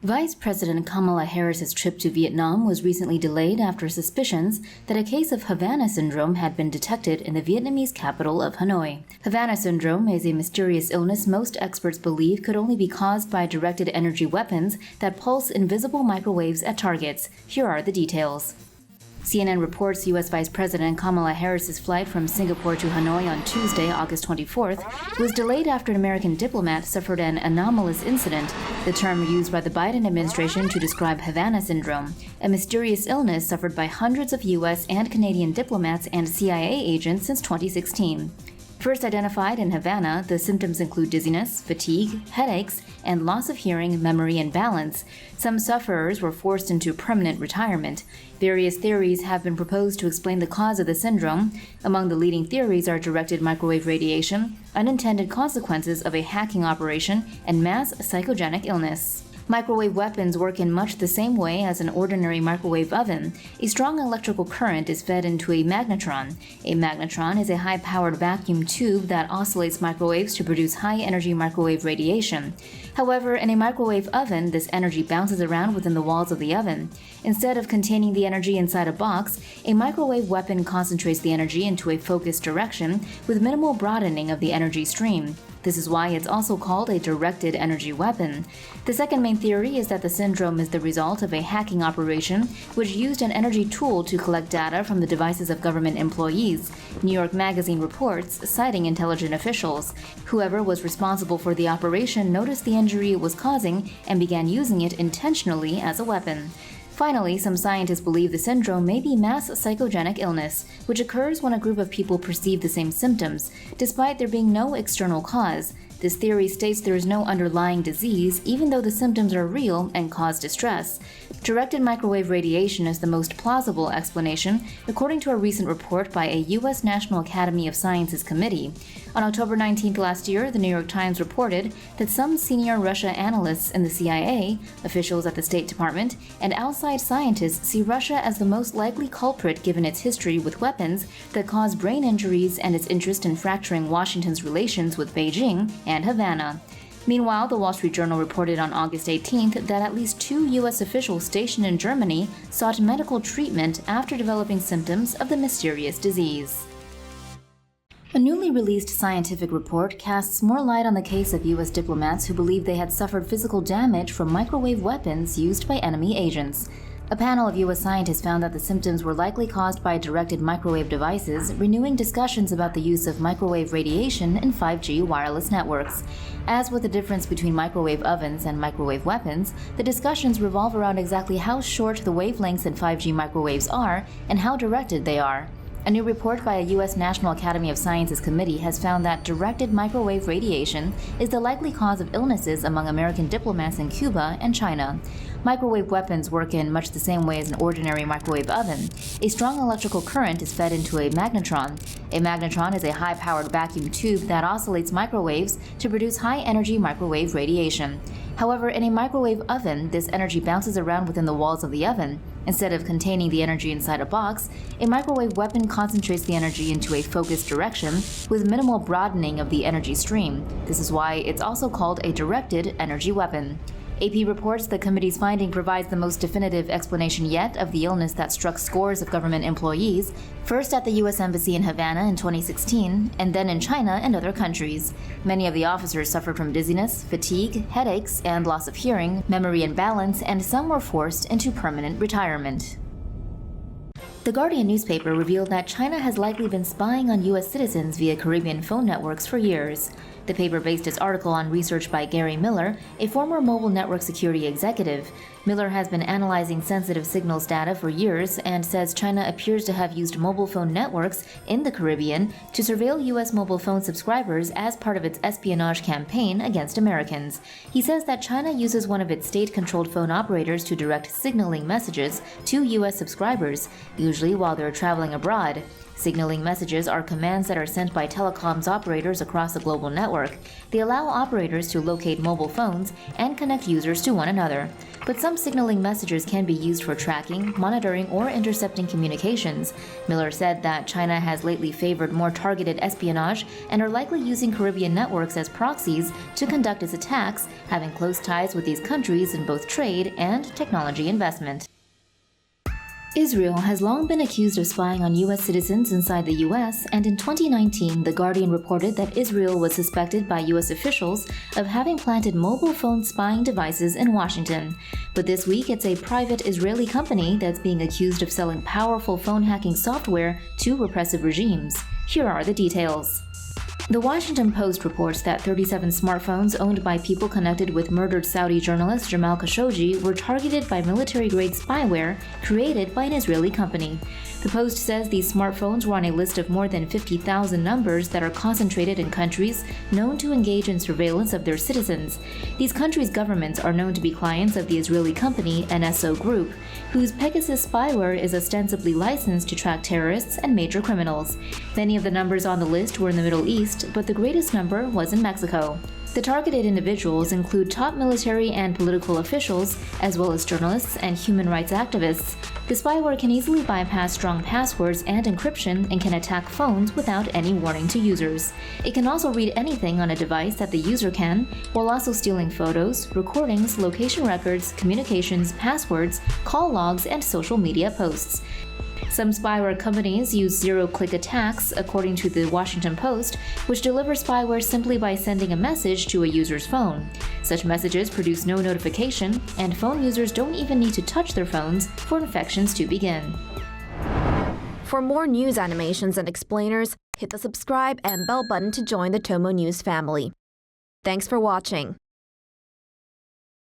Vice President Kamala Harris's trip to Vietnam was recently delayed after suspicions that a case of Havana Syndrome had been detected in the Vietnamese capital of Hanoi. Havana Syndrome is a mysterious illness most experts believe could only be caused by directed energy weapons that pulse invisible microwaves at targets. Here are the details. CNN reports U.S. Vice President Kamala Harris's flight from Singapore to Hanoi on Tuesday, August 24th, was delayed after an American diplomat suffered an anomalous incident, the term used by the Biden administration to describe Havana Syndrome, a mysterious illness suffered by hundreds of U.S. and Canadian diplomats and CIA agents since 2016. First identified in Havana, the symptoms include dizziness, fatigue, headaches, and loss of hearing, memory, and balance. Some sufferers were forced into permanent retirement. Various theories have been proposed to explain the cause of the syndrome. Among the leading theories are directed microwave radiation, unintended consequences of a hacking operation, and mass psychogenic illness. Microwave weapons work in much the same way as an ordinary microwave oven. A strong electrical current is fed into a magnetron. A magnetron is a high-powered vacuum tube that oscillates microwaves to produce high-energy microwave radiation. However, in a microwave oven, this energy bounces around within the walls of the oven. Instead of containing the energy inside a box, a microwave weapon concentrates the energy into a focused direction with minimal broadening of the energy stream. This is why it's also called a directed energy weapon. The second main theory is that the syndrome is the result of a hacking operation which used an energy tool to collect data from the devices of government employees, New York Magazine reports, citing intelligence officials. Whoever was responsible for the operation noticed the injury it was causing and began using it intentionally as a weapon. Finally, some scientists believe the syndrome may be mass psychogenic illness, which occurs when a group of people perceive the same symptoms, despite there being no external cause. This theory states there is no underlying disease, even though the symptoms are real and cause distress. Directed microwave radiation is the most plausible explanation, according to a recent report by a U.S. National Academy of Sciences committee. On October 19th last year, the New York Times reported that some senior Russia analysts in the CIA, officials at the State Department, and outside scientists see Russia as the most likely culprit given its history with weapons that cause brain injuries and its interest in fracturing Washington's relations with Beijing and Havana. Meanwhile, the Wall Street Journal reported on August 18th that at least 2 U.S. officials stationed in Germany sought medical treatment after developing symptoms of the mysterious disease. A newly released scientific report casts more light on the case of U.S. diplomats who believe they had suffered physical damage from microwave weapons used by enemy agents. A panel of U.S. scientists found that the symptoms were likely caused by directed microwave devices, renewing discussions about the use of microwave radiation in 5G wireless networks. As with the difference between microwave ovens and microwave weapons, the discussions revolve around exactly how short the wavelengths in 5G microwaves are and how directed they are. A new report by a U.S. National Academy of Sciences committee has found that directed microwave radiation is the likely cause of illnesses among American diplomats in Cuba and China. Microwave weapons work in much the same way as an ordinary microwave oven. A strong electrical current is fed into a magnetron. A magnetron is a high-powered vacuum tube that oscillates microwaves to produce high-energy microwave radiation. However, in a microwave oven, this energy bounces around within the walls of the oven. Instead of containing the energy inside a box, a microwave weapon concentrates the energy into a focused direction with minimal broadening of the energy stream. This is why it's also called a directed energy weapon. AP reports the committee's finding provides the most definitive explanation yet of the illness that struck scores of government employees, first at the U.S. Embassy in Havana in 2016, and then in China and other countries. Many of the officers suffered from dizziness, fatigue, headaches, and loss of hearing, memory and balance, and some were forced into permanent retirement. The Guardian newspaper revealed that China has likely been spying on U.S. citizens via Caribbean phone networks for years. The paper based its article on research by Gary Miller, a former mobile network security executive. Miller has been analyzing sensitive signals data for years and says China appears to have used mobile phone networks in the Caribbean to surveil U.S. mobile phone subscribers as part of its espionage campaign against Americans. He says that China uses one of its state-controlled phone operators to direct signaling messages to U.S. subscribers, usually usually while they're traveling abroad. Signaling messages are commands that are sent by telecoms operators across the global network. They allow operators to locate mobile phones and connect users to one another. But some signaling messages can be used for tracking, monitoring, or intercepting communications. Miller said that China has lately favored more targeted espionage and are likely using Caribbean networks as proxies to conduct its attacks, having close ties with these countries in both trade and technology investment. Israel has long been accused of spying on U.S. citizens inside the U.S., and in 2019, The Guardian reported that Israel was suspected by U.S. officials of having planted mobile phone spying devices in Washington. But this week, it's a private Israeli company that's being accused of selling powerful phone hacking software to repressive regimes. Here are the details. The Washington Post reports that 37 smartphones owned by people connected with murdered Saudi journalist Jamal Khashoggi were targeted by military-grade spyware created by an Israeli company. The Post says these smartphones were on a list of more than 50,000 numbers that are concentrated in countries known to engage in surveillance of their citizens. These countries' governments are known to be clients of the Israeli company NSO Group, whose Pegasus spyware is ostensibly licensed to track terrorists and major criminals. Many of the numbers on the list were in the Middle East, but the greatest number was in Mexico. The targeted individuals include top military and political officials, as well as journalists and human rights activists. The spyware can easily bypass strong passwords and encryption and can attack phones without any warning to users. It can also read anything on a device that the user can, while also stealing photos, recordings, location records, communications, passwords, call logs, and social media posts. Some spyware companies use zero-click attacks, according to the Washington Post, which deliver spyware simply by sending a message to a user's phone. Such messages produce no notification, and phone users don't even need to touch their phones for infections to begin. For more news animations and explainers, hit the subscribe and bell button to join the TomoNews family. Thanks for watching.